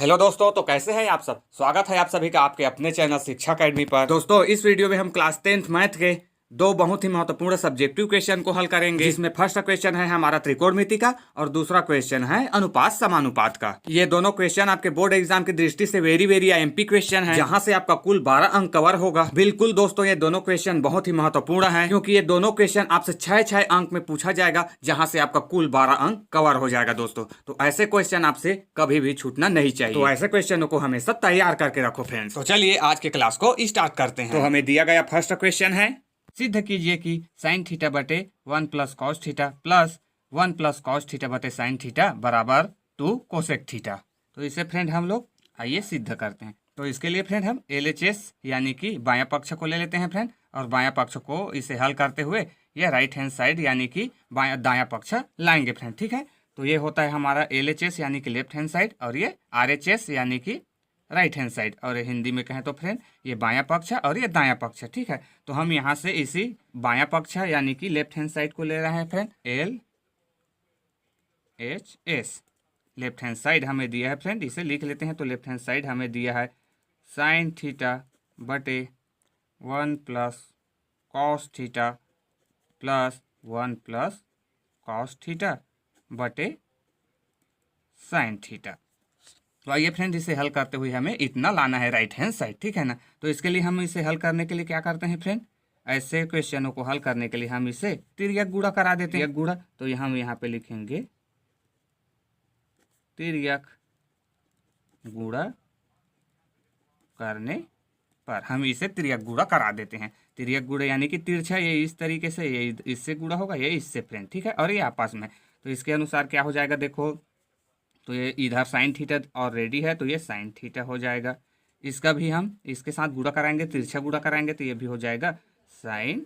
Hello दोस्तों, तो कैसे हैं आप सब। स्वागत है आप सभी का आपके अपने चैनल शिक्षा अकेडमी पर। दोस्तों, इस वीडियो में हम क्लास 10th मैथ के दो बहुत ही महत्वपूर्ण सब्जेक्टिव क्वेश्चन को हल करेंगे, जिसमें फर्स्ट क्वेश्चन है हमारा त्रिकोणमिति का और दूसरा क्वेश्चन है अनुपात समानुपात का। ये दोनों क्वेश्चन आपके बोर्ड एग्जाम की दृष्टि से वेरी आईएमपी क्वेश्चन है, जहां से आपका कुल 12 अंक कवर होगा। बिल्कुल दोस्तों, ये दोनों क्वेश्चन बहुत ही महत्वपूर्ण है, क्योंकि ये दोनों क्वेश्चन आपसे 6 अंक में पूछा जाएगा, जहां से आपका कुल 12 अंक कवर हो जाएगा दोस्तों। तो ऐसे क्वेश्चन आपसे कभी भी छूटना नहीं चाहिए, तो ऐसे क्वेश्चनों को हमेशा तैयार करके रखो फ्रेंड्स। तो चलिए आज के क्लास को स्टार्ट करते हैं। तो हमें दिया गया फर्स्ट क्वेश्चन है, सिद्ध कीजिए कि साइन थीटा बटे 1 plus cos theta plus 1 plus cos theta बटे साइन थीटा बराबर 2 कोसेक थीटा। तो इसे फ्रेंड हम लोग आइए सिद्ध करते हैं। तो इसके लिए फ्रेंड हम LHS यानी कि बायां पक्ष को ले लेते हैं फ्रेंड, और बायां पक्ष को इसे हल करते हुए ये राइट हैंड साइड यानी कि दायां पक्ष लाएंगे फ्रेंड। ठीक है, तो ये होता है हमारा LHS यानी कि लेफ्ट हैंड साइड, और ये RHS यानी कि राइट हैंड साइड, और हिंदी में कहें तो फ्रेंड ये बायां पक्ष है और ये दायां पक्ष है। ठीक है, तो हम यहाँ से इसी बायां पक्ष यानी कि लेफ्ट हैंड साइड को ले रहे हैं friend. LHS left hand side हमें दिया है फ्रेंड, इसे लिख लेते हैं। तो लेफ्ट हैंड साइड हमें दिया है साइन थीटा बटे 1 plus cos theta plus 1 plus cos theta बटे साइन थीटा। तो आइए फ्रेंड, इसे हल करते हुए हमें इतना लाना है राइट हैंड साइड। ठीक है ना, तो इसके लिए हम इसे हल करने के लिए क्या करते हैं फ्रेंड, ऐसे क्वेश्चनों को हल करने के लिए हम इसे तिर्यक गुणा करा देते हैं। गुणा तो हम यहाँ पे लिखेंगे तिर्यक गुणा करने पर हम इसे तिर्यक गुणा करा देते हैं। तिर्यक गुणा यानी कि तिरछा, ये इस तरीके से, ये इससे गुणा होगा, ये इससे फ्रेंड। ठीक है, और ये आपस में, तो इसके अनुसार क्या हो जाएगा देखो, तो ये इधर साइन थीटा ऑलरेडी है, तो ये साइन थीटा हो जाएगा। इसका भी हम इसके साथ गुणा कराएंगे, तिरछा गुणा कराएंगे, तो ये भी हो जाएगा साइन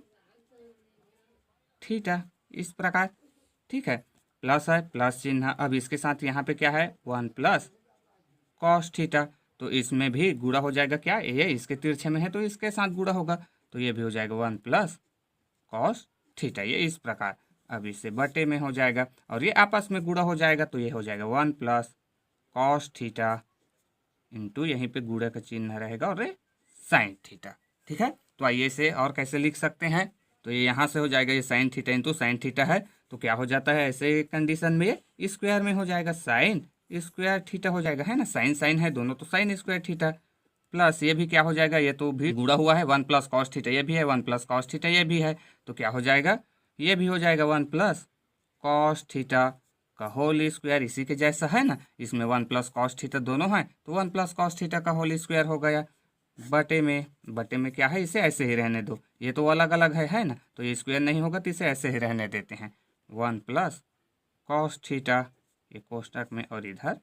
थीटा, इस प्रकार। ठीक है, प्लस है, प्लस चिन्ह। अब इसके साथ यहाँ पे क्या है, 1 प्लस कॉस थीटा, तो इसमें भी गुणा हो जाएगा। क्या ये इसके तिरछे में है तो इसके साथ गुणा होगा, तो ये भी हो जाएगा 1 प्लस कॉस थीटा, ये इस प्रकार। अब इससे बटे में हो जाएगा और ये आपस में गुणा हो जाएगा, तो ये हो जाएगा 1 प्लस कॉस थीटा इंटू यहीं पे गुणा का चिन्ह रहेगा और ये साइन थीटा। ठीक है, तो आइए इसे और कैसे लिख सकते हैं, तो ये यहाँ से हो जाएगा, ये sine theta into sine theta है, तो क्या हो जाता है ऐसे कंडीशन में, ये स्क्वायर में हो जाएगा, साइन स्क्वायर थीटा हो जाएगा, है ना। साइन साइन है दोनों, तो साइन स्क्वायर थीटा प्लस ये भी क्या हो जाएगा, ये तो भी गुणा हुआ है, 1 प्लस कॉस थीटा ये भी है, 1 प्लस कॉस थीटा ये भी है, तो क्या हो जाएगा, ये भी हो जाएगा 1 प्लस कॉस थीटा का होल स्क्वायर, इसी के जैसा है ना। इसमें 1 प्लस कॉस थीटा दोनों है, तो 1 प्लस कॉस थीटा का होल स्क्वायर हो गया। बटे में क्या है, इसे ऐसे ही रहने दो, ये तो अलग अलग है ना, तो ये स्क्वायर नहीं होगा, तो इसे ऐसे ही रहने देते हैं। 1 प्लस कॉस थीटा ये कोष्टक में, और इधर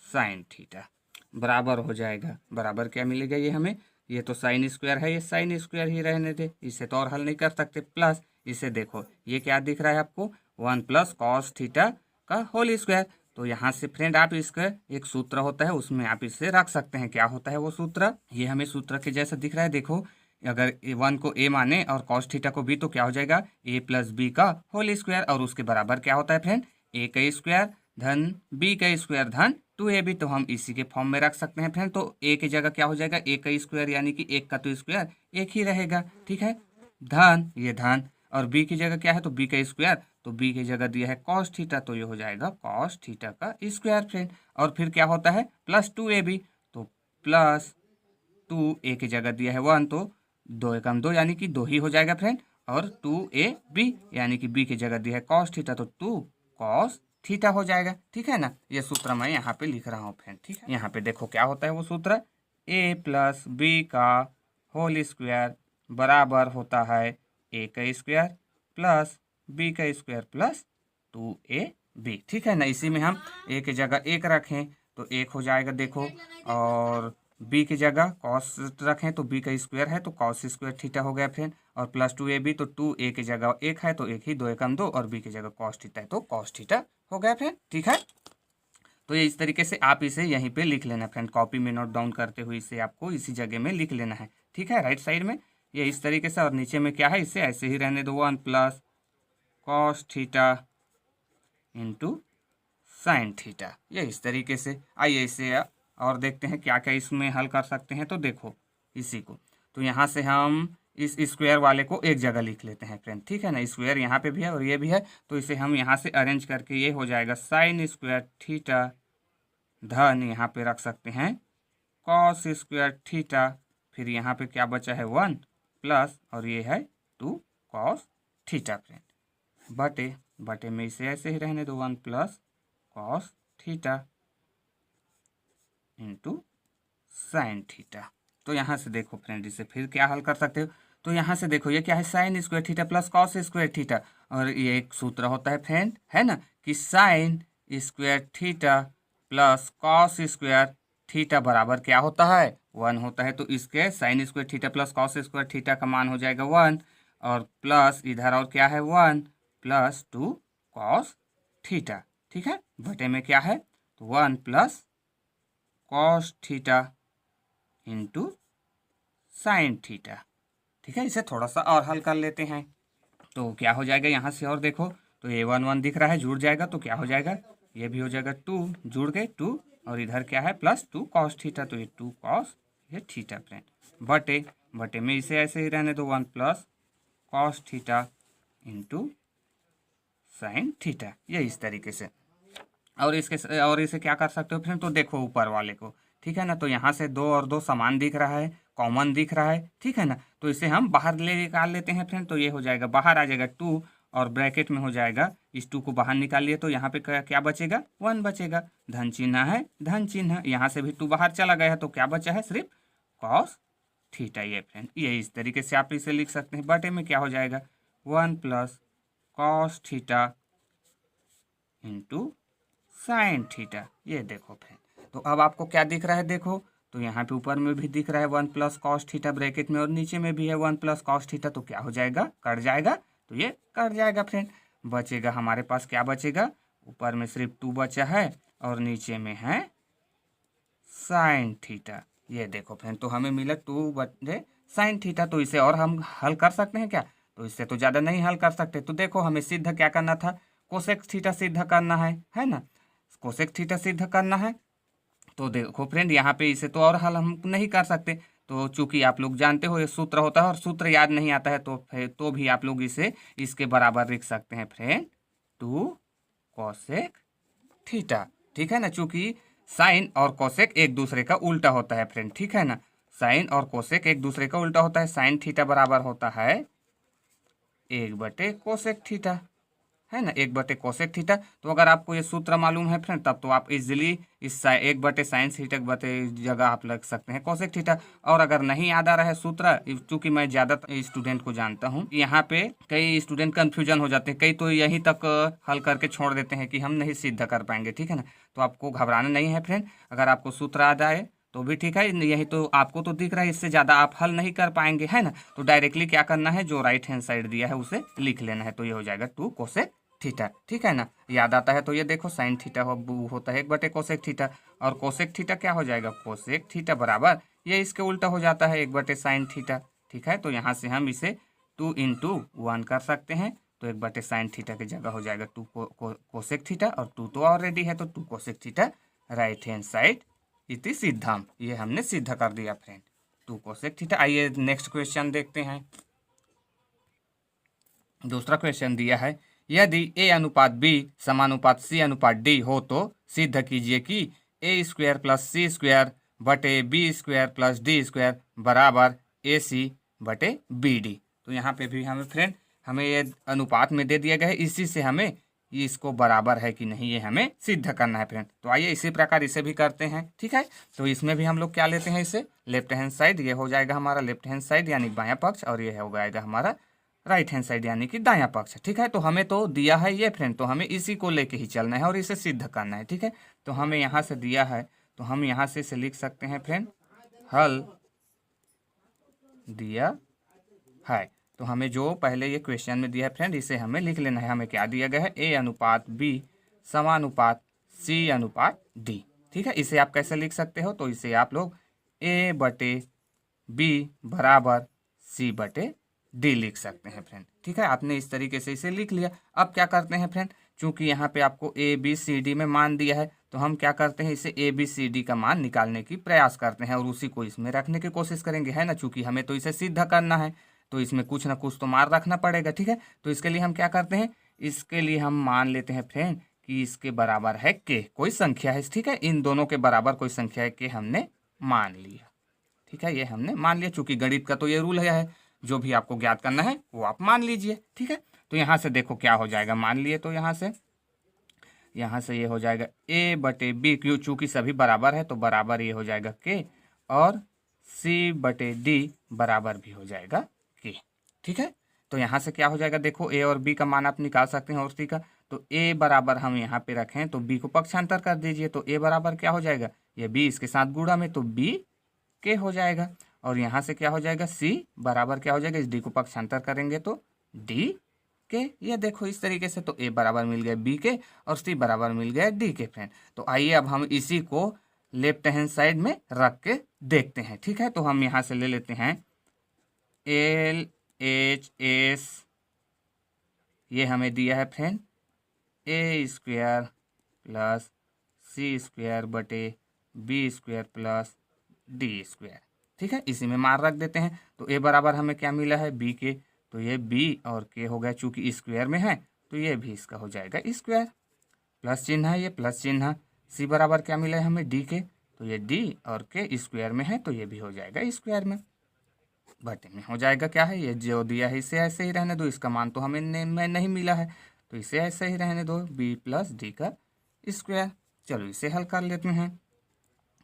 साइन थीटा बराबर हो जाएगा। बराबर क्या मिलेगा ये हमें, ये तो साइन स्क्वायर है, ये साइन स्क्वायर ही रहने दे, इसे तो और हल नहीं कर सकते। प्लस इसे देखो, ये क्या दिख रहा है आपको, 1 प्लस कॉस थीटा का होल स्क्वायर। तो यहाँ से फ्रेंड आप इसका एक सूत्र होता है, उसमें आप इसे रख सकते हैं। क्या होता है वो सूत्र, ये हमें सूत्र के जैसा दिख रहा है। देखो, अगर 1 को a माने और कॉस थीटा को b, तो क्या हो जाएगा a प्लस बी का होल स्क्वायर, और उसके बराबर क्या होता है फ्रेंड, a का स्क्वायर धन b का स्क्वायर धन 2ab। तो हम इसी के फॉर्म में रख सकते हैं फ्रेंड। तो a की जगह क्या हो जाएगा, a का स्क्वायर यानी कि 1 का तो स्क्वायर 1 ही रहेगा। ठीक है, धन ये धन, और b की जगह क्या है, तो b का स्क्वायर, तो b की जगह दिया है कॉस थीटा, तो ये हो जाएगा कॉस थीटा का स्क्वायर फ्रेंड। और फिर क्या होता है प्लस 2ab, तो प्लस 2, a की जगह दिया है 1, तो 2 एकम 2 यानी कि 2 ही हो जाएगा फ्रेंड, और 2ab यानी कि b की जगह दिया है कॉस थीटा, तो 2 कॉस थीटा हो जाएगा। ठीक है ना, ये सूत्र मैं यहाँ पे लिख रहा हूँ फ्रेंड। ठीक है, यहाँ पे देखो क्या होता है वो सूत्र, a प्लस बी का होल स्क्वायर बराबर होता है a का स्क्वायर प्लस b का स्क्वायर प्लस 2ab। ठीक है ना, इसी में हम a की जगह 1 रखें तो 1 हो जाएगा देखो, और b की जगह कॉस रखें तो b का स्क्वायर है, तो कॉस स्क्वायर थीटा हो गया फ्रेंड, और प्लस 2ab, तो 2a की जगह 1 है तो 1 ही, 2 एकम 2, और b की जगह कॉस थीटा है तो कॉस थीटा हो गया फ्रेंड। ठीक है, तो ये इस तरीके से आप इसे यहीं पे लिख लेना फ्रेंड, कॉपी में नोट डाउन करते हुए इसे आपको इसी जगह में लिख लेना है। ठीक है, राइट साइड में ये इस तरीके से, और नीचे में क्या है, इसे ऐसे ही रहने दो, 1 plus cos theta into sine theta, ये इस तरीके से। आइए इसे और देखते हैं क्या क्या इसमें हल कर सकते हैं। तो देखो इसी को, तो यहाँ से हम इस स्क्वायर वाले को एक जगह लिख लेते हैं फ्रेंड, ठीक है ना। स्क्वायर यहाँ पे भी है और ये भी है, तो इसे हम यहाँ से अरेंज करके ये हो जाएगा साइन स्क्वायर थीटा धन यहाँ पे रख सकते हैं कॉस स्क्वायर थीटा, फिर यहाँ पे क्या बचा है 1 प्लस और ये है 2 कॉस थीटा फ्रेंड, बटे में इसे ऐसे ही रहने दो 1 plus cos theta into sine theta. तो यहाँ से देखो फ्रेंड इसे फिर क्या हल कर सकते हो, तो यहाँ से देखो ये क्या है sine square theta plus cos square theta, और ये एक सूत्र होता है फ्रेंड, है ना, कि sine square theta plus cos square theta बराबर क्या होता है 1 होता है। तो इसके sine square theta plus cos square theta का मान हो जाएगा 1 और प्लस इधर और क्या है 1 प्लस 2 कॉस थीटा, ठीक है। बटे में क्या है तो 1 plus cos theta into sine theta, ठीक है। इसे थोड़ा सा और हल कर लेते हैं तो क्या हो जाएगा यहाँ से, और देखो तो ये 1 1 दिख रहा है जुड़ जाएगा, तो क्या हो जाएगा ये भी हो जाएगा 2 जुड़ गए 2 और इधर क्या है प्लस 2 कॉस थीटा, तो ये 2 कॉस ये थीटा फ्रेंड, बटे में इसे ऐसे ही रहने दो 1 plus cos theta into sine theta, ये इस तरीके से। और इसे क्या कर सकते हो फ्रेंड, तो देखो ऊपर वाले को, ठीक है ना, तो यहाँ से 2 और 2 समान दिख रहा है, कॉमन दिख रहा है, ठीक है ना, तो इसे हम बाहर निकाल लेते हैं फ्रेंड। तो ये हो जाएगा बाहर आ जाएगा 2 और ब्रैकेट में हो जाएगा, इस 2 को बाहर निकाल लिए तो यहाँ पे क्या बचेगा 1 बचेगा, धन चिन्ह है धन चिन्ह, यहाँ से भी 2 बाहर चला गया है तो क्या बचा है सिर्फ कॉस थीटा। ये फ्रेंड ये इस तरीके से आप इसे लिख सकते हैं। बटे में क्या हो जाएगा 1 plus cos theta into sine theta, ये देखो फ्रेंड। तो अब आपको क्या दिख रहा है, देखो तो यहाँ पे ऊपर में भी दिख रहा है 1 प्लस कॉस थीटा ब्रैकेट में और नीचे में भी है 1 प्लस कॉस थीटा, तो क्या हो जाएगा कट जाएगा, तो ये कट जाएगा फ्रेंड। बचेगा हमारे पास क्या बचेगा, ऊपर में सिर्फ 2 बचा है और नीचे में है साइन थीटा, ये देखो फ्रेंड। तो हमें मिला 2 बटे साइन थीटा, तो इसे और हम हल कर सकते हैं क्या, तो इससे तो ज़्यादा नहीं हल कर सकते। तो देखो हमें सिद्ध क्या करना था, कोसेक थीटा सिद्ध करना है ना, कोसेक थीटा सिद्ध करना है। तो देखो फ्रेंड यहाँ पे इसे तो और हल हम नहीं कर सकते, तो चूंकि आप लोग जानते हो ये सूत्र होता है और सूत्र याद नहीं आता है, तो फिर तो भी आप लोग इसे इसके बराबर लिख सकते हैं फ्रेंड 2 कोसेक थीटा, ठीक है ना, चूंकि साइन और कोसेक एक दूसरे का उल्टा होता है फ्रेंड, ठीक है ना, साइन और कोसेक एक दूसरे का उल्टा होता है। साइन थीटा बराबर होता है 1 बटे कोसेक थीटा, है ना, 1 बटे कोसेक थीटा। तो अगर आपको ये सूत्र मालूम है फ्रेंड तब तो आप इजीली इस 1 बटे साइन थीटा बटे जगह आप लग सकते हैं कोसेक थीटा। और अगर नहीं याद आ रहा है सूत्र, चूंकि मैं ज़्यादा स्टूडेंट को जानता हूँ, यहाँ पे कई स्टूडेंट कन्फ्यूजन हो जाते हैं, कई तो यहीं तक हल करके छोड़ देते हैं कि हम नहीं सिद्ध कर पाएंगे, ठीक है ना। तो आपको घबराना नहीं है फ्रेंड, अगर आपको सूत्र याद आए तो भी ठीक है, यही तो आपको तो दिख रहा है, इससे ज़्यादा आप हल नहीं कर पाएंगे, है ना। तो डायरेक्टली क्या करना है, जो राइट हैंड साइड दिया है उसे लिख लेना है, तो ये हो जाएगा 2 कोसेक थीटा, ठीक है ना। याद आता है तो ये देखो साइन थीटा होता है 1 बटे कोसेक थीटा, और कोसेक थीटा क्या हो जाएगा कोसेक थीटा बराबर ये इसके उल्टा हो जाता है 1 बटे साइन थीटा, ठीक है। तो यहाँ से हम इसे 2 इंटू 1 कर सकते हैं, तो 1 बटे साइन थीटा की जगह हो जाएगा 2 कोसेक थीटा, और 2 तो ऑलरेडी है तो 2 cosec theta right hand side इति सिद्धम, ये हमने सिद्ध कर दिया फ्रेंड 2 कोसेक थीटा। आइए नेक्स्ट क्वेश्चन देखते हैं। दूसरा क्वेश्चन दिया है, यदि a अनुपात b समानुपात c अनुपात d हो तो सिद्ध कीजिए कि a square plus c square बटे b square plus d square बराबर ac बटे bd। तो यहाँ पे भी हमें फ्रेंड हमें ये अनुपात में दे दिया गया है, इसी से हमें इसको बराबर है कि नहीं ये हमें सिद्ध करना है फ्रेंड। तो आइए इसी प्रकार इसे भी करते हैं, ठीक है। तो इसमें भी हम लोग क्या लेते हैं, इसे लेफ्ट हैंड साइड, ये हो जाएगा हमारा लेफ्ट हैंड साइड यानी बायां पक्ष, और ये हो जाएगा हमारा राइट हैंड साइड यानी कि दायां पक्ष, ठीक है। तो हमें तो दिया है ये फ्रेंड, तो हमें इसी को लेके ही चलना है और इसे सिद्ध करना है, ठीक है। तो हमें यहाँ से दिया है तो हम यहाँ से इसे लिख सकते हैं फ्रेंड हल दिया है। तो हमें जो पहले ये क्वेश्चन में दिया है फ्रेंड इसे हमें लिख लेना है। हमें क्या दिया गया है, a अनुपात b समानुपात c अनुपात d, ठीक है। इसे आप कैसे लिख सकते हो, तो इसे आप लोग a बटे b बराबर c बटे डी लिख सकते हैं फ्रेंड, ठीक है। आपने इस तरीके से इसे लिख लिया। अब क्या करते हैं फ्रेंड चूंकि यहाँ पे आपको ए बी सी डी में मान दिया है, तो हम क्या करते हैं, इसे ए बी सी डी का मान निकालने की प्रयास करते हैं और उसी को इसमें रखने की कोशिश करेंगे, है ना। चूंकि हमें तो इसे सिद्ध करना है, तो इसमें कुछ ना कुछ तो मान रखना पड़ेगा, ठीक है। तो इसके लिए हम क्या करते हैं, इसके लिए हम मान लेते हैं फ्रेंड कि इसके बराबर है के, कोई संख्या है, ठीक है। इन दोनों के बराबर कोई संख्या है के हमने मान लिया, ठीक है। ये हमने मान लिया, चूंकि गणित का तो ये रूल है, जो भी आपको ज्ञात करना है वो आप मान लीजिए, ठीक है। तो यहाँ से देखो क्या हो जाएगा, मान लिए तो यहाँ से ये हो जाएगा ए बटे बी, क्यों, चूंकि सभी बराबर है तो बराबर ये हो जाएगा के, और सी बटे डी बराबर भी हो जाएगा के, ठीक है। तो यहाँ से क्या हो जाएगा, देखो ए और बी का मान आप निकाल सकते हैं और सी का। तो ए बराबर हम यहाँ पे रखें तो बी को पक्षांतर कर दीजिए, तो ए बराबर क्या हो जाएगा, ये बी इसके साथ गुणा में, तो बी के हो जाएगा। और यहाँ से क्या हो जाएगा, सी बराबर क्या हो जाएगा, इस डी को पक्षांतर करेंगे तो डी के। ये देखो इस तरीके से, तो ए बराबर मिल गया बी के और सी बराबर मिल गया डी के फ्रेंड। तो आइए अब हम इसी को लेफ्ट हैंड साइड में रख के देखते हैं, ठीक है। तो हम यहाँ से ले लेते हैं एल एच एस, ये हमें दिया है friend A square plus C square बटे B square plus D square, ठीक है। इसी में मान रख देते हैं। तो ए बराबर हमें क्या मिला है, बी के, तो ये बी और के हो गया, चूंकि स्क्वायर में है तो ये भी इसका हो जाएगा स्क्वायर, प्लस चिन्ह है, ये प्लस चिन्ह। सी बराबर क्या मिला है हमें, डी के, तो ये डी और के स्क्वायर में है तो ये भी हो जाएगा स्क्वायर में, बटे में हो जाएगा क्या है, ये जो दिया है इसे ऐसे ही रहने दो, इसका मान तो हमें नहीं मिला है तो इसे ऐसे ही रहने दो, बी प्लस डी का स्क्वायर। चलो इसे हल कर लेते हैं।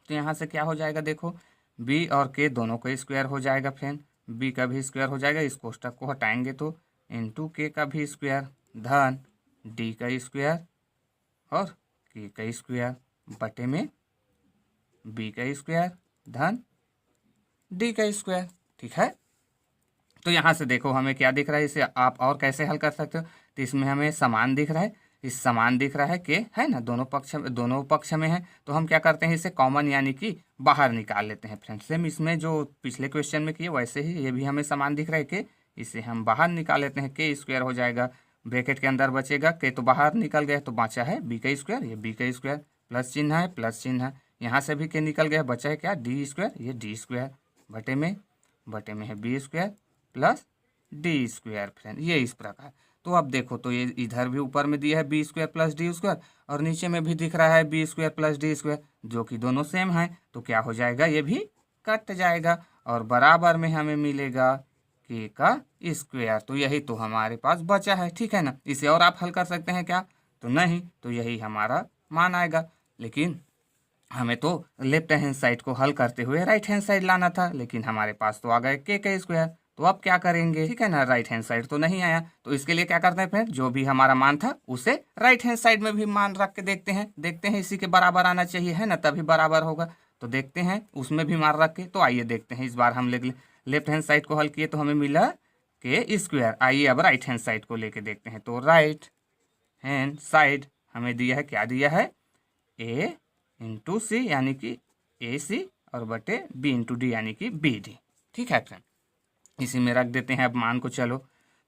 तो यहाँ से क्या हो जाएगा, देखो बी और के दोनों का स्क्वायर हो जाएगा फ्रेंड, बी का भी स्क्वायर हो जाएगा, इस कोष्टक को हटाएंगे तो इंटू के का भी स्क्वायर धन डी का स्क्वायर और के का स्क्वायर बटे में बी का स्क्वायर धन डी का स्क्वायर, ठीक है। तो यहाँ से देखो हमें क्या दिख रहा है, इसे आप और कैसे हल कर सकते हो। तो इसमें हमें समान दिख रहा है, इस समान दिख रहा है के, है ना, दोनों पक्ष में है। तो हम क्या करते हैं, इसे कॉमन यानी कि बाहर निकाल लेते हैं फ्रेंड्स। सेम इसमें जो पिछले क्वेश्चन में किए वैसे ही ये भी हमें समान दिख रहा है के, इसे हम बाहर निकाल लेते हैं, के स्क्वायर हो जाएगा, ब्रैकेट के अंदर बचेगा के, तो बाहर निकल गया तो बचा है बी का स्क्वायर, ये बी का स्क्वायर, प्लस चिन्ह है, प्लस चिन्ह है, यहाँ से भी के निकल गया, बचा है क्या, डी स्क्वायर, ये डी स्क्वायर बटे में है B square plus D square friend, ये इस प्रकार। तो अब देखो, तो ये इधर भी ऊपर में दिया है B square plus D square और नीचे में भी दिख रहा है B square plus D square, जो कि दोनों सेम है। तो क्या हो जाएगा, ये भी कट जाएगा और बराबर में हमें मिलेगा के का स्क्वायर। तो यही तो हमारे पास बचा है, ठीक है ना। इसे और आप हल कर सकते हैं क्या, तो नहीं, तो यही हमारा मान आएगा। लेकिन हमें तो लेफ्ट हैंड साइड को हल करते हुए राइट हैंड साइड लाना था, लेकिन हमारे पास तो आ गए के का स्क्वायर। तो अब क्या करेंगे, ठीक है ना, राइट हैंड साइड तो नहीं आया, तो इसके लिए क्या करते हैं फ्रेंड, जो भी हमारा मान था उसे राइट हैंड साइड में भी मान रख के देखते हैं इसी के बराबर आना चाहिए, है ना, तभी बराबर होगा। तो देखते हैं उसमें भी मान रख के, तो आइए देखते हैं। इस बार हम लेफ्ट हैंड साइड को हल किए तो हमें मिला के स्क्वायर। आइए अब राइट हैंड साइड को लेके देखते हैं। तो राइट हैंड साइड हमें दिया है, क्या दिया है, ए इंटू सी यानी कि ए सी और बटे बी इंटू डी यानी कि बी डी, ठीक है फ्रेंड। इसी में रख देते हैं अब मान को। चलो,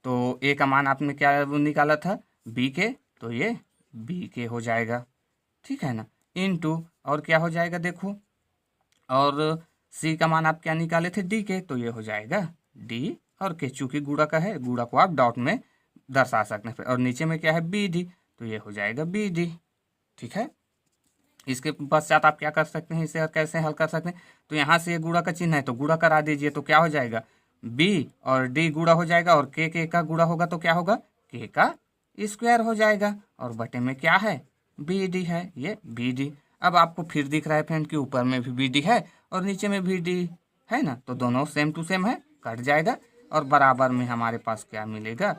तो ए का मान आपने क्या निकाला था, बी के, तो ये बी के हो जाएगा, ठीक है ना, इनटू और क्या हो जाएगा देखो, और सी का मान आप क्या निकाले थे, डी के, तो ये हो जाएगा डी और के, चूंकि गुणा का है, गुणा को आप डॉट में दर्शा सकते हैं। और नीचे में क्या है, बी डी, तो ये हो जाएगा बी डी, ठीक है। इसके पश्चात आप क्या कर सकते हैं, इसे कैसे हल कर सकते हैं। तो यहाँ से ये गुणा का चिन्ह है तो गुणा करा दीजिए, तो क्या हो जाएगा, बी और डी गुणा हो जाएगा और के का गुणा होगा तो क्या होगा, के का स्क्वायर हो जाएगा और बटे में क्या है, बी डी है, ये बी डी। अब आपको फिर दिख रहा है फ्रेंड कि ऊपर में भी बी डी है और नीचे में भी डी है ना, तो दोनों सेम टू सेम है, कट जाएगा और बराबर में हमारे पास क्या मिलेगा,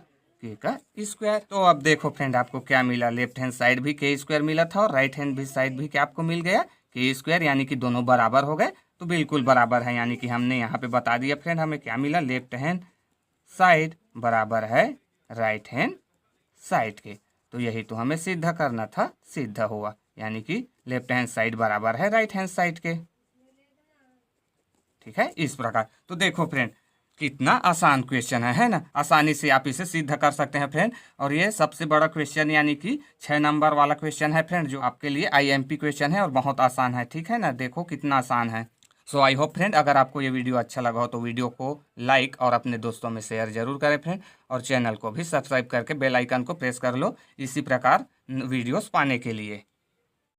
के का स्क्वायर। तो अब देखो फ्रेंड आपको क्या मिला, लेफ्ट हैंड साइड भी के स्क्वायर मिला था और राइट हैंड भी साइड भी क्या आपको मिल गया, के स्क्वायर, यानी कि दोनों बराबर हो गए। तो बिल्कुल बराबर है, यानी कि हमने यहाँ पे बता दिया फ्रेंड हमें क्या मिला, लेफ्ट हैंड साइड बराबर है राइट हैंड साइड के। तो यही तो हमें सिद्ध करना था, सिद्ध हुआ, यानी कि लेफ्ट हैंड साइड बराबर है राइट हैंड साइड के, ठीक है, इस प्रकार। तो देखो फ्रेंड कितना आसान क्वेश्चन है ना। आसानी से आप इसे सिद्ध कर सकते हैं फ्रेंड। और ये सबसे बड़ा क्वेश्चन यानी कि 6 नंबर वाला क्वेश्चन है फ्रेंड, जो आपके लिए आईएमपी क्वेश्चन है और बहुत आसान है, ठीक है ना। देखो कितना आसान है। सो आई होप फ्रेंड, अगर आपको ये वीडियो अच्छा लगा हो तो वीडियो को लाइक और अपने दोस्तों में शेयर जरूर करें फ्रेंड। और चैनल को भी सब्सक्राइब करके बेल आइकन को प्रेस कर लो इसी प्रकार वीडियोस पाने के लिए।